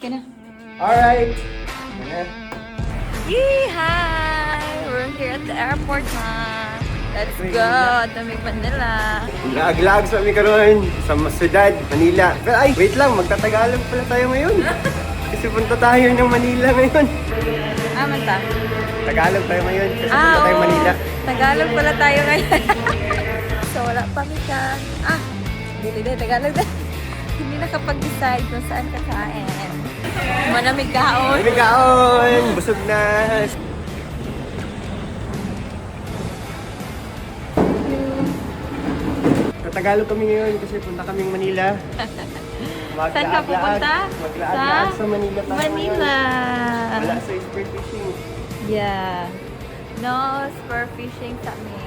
ka na. Alright. Yee! Hi! We're here at the airport, ha? Let's go! Tamig Manila. Lag-lag sa kami karon sa Ciudad, Manila. Pero ay, wait lang, magtatagalog pala tayo ngayon. Kasi punta tayo ng Manila ngayon. Manta? Tagalog tayo ngayon kasi punta tayo Manila. Tagalog pala tayo ngayon. So, wala pa ka. Hindi, Tagalog na. Hindi nakapag-decide kung saan kakain. Manamig kaon. Manamig kaon! Busog na! Tagalog kami ngayon kasi punta kaming Manila. Saan ka pupunta? Maglaag sa Manila tayo Manila. ngayon. Wala sa spear fishing. Yeah. No spur fishing sa amin.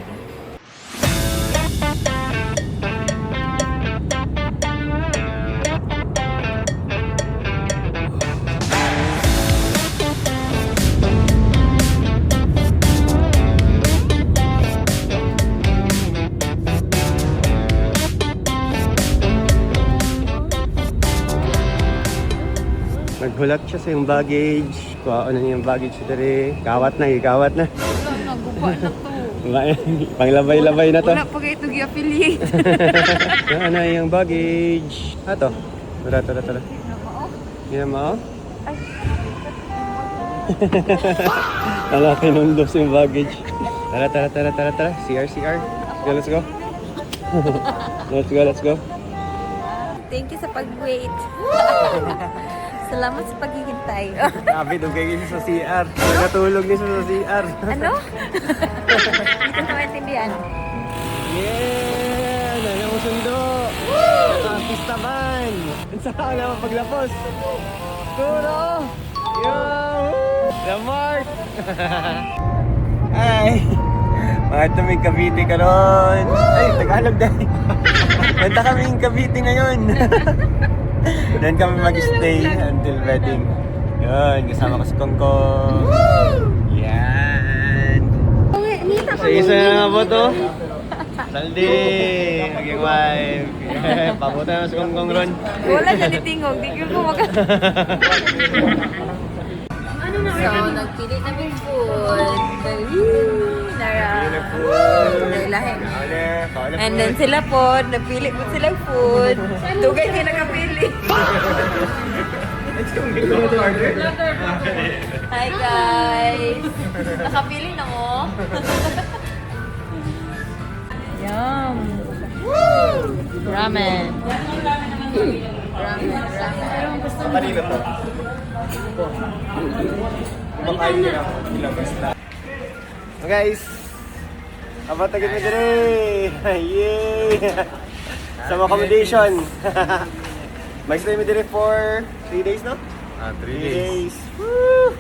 Naghulat siya sa yung baggage. Kuha na niya yung baggage dere. Kawat na. Wala na, guba na to. Panglabay-labay na to. Wala pa kayo ito i-affiliate. Yan na yung baggage. Ato. Tara. Yan mo. Ay. Wala pinundos yung baggage. Tara. CR. Let's go. Let's go. Thank you sa pag-wait. Salamat sa paghihintay. Sabi, doon kayo sa CR. Natulog niya sa CR. Ano? Hindi ko maintindihan. Yeah! Nana mo sundo! Nakapista man! Ang saka ka naman paglapos! Turo! Yo! Lamart! Ay! Mga tumig Cavite ka ron! Ay, Tagalog dahil! Punta kaming Cavite ngayon! Doon kami mag-stay until wedding. Yun, kasama ko si Kongkong. Yan! Isa na nga po to. Saldi! Maging wife. Papunta na si Kongkong ron. Wala siya nitingog. Di ko mag... So, nagpili namin food. Lahing. And then sila po, napili po silang food. Tugay kayo nakapili. Hi guys! Nakapili na mo? Yum! Ramen. Kanina to. Kumakain nila. Guys! Kabatagin mo dire! Yay! Some accommodation! Mag-stay mo dire for 3 days, no? 3 days. Woo!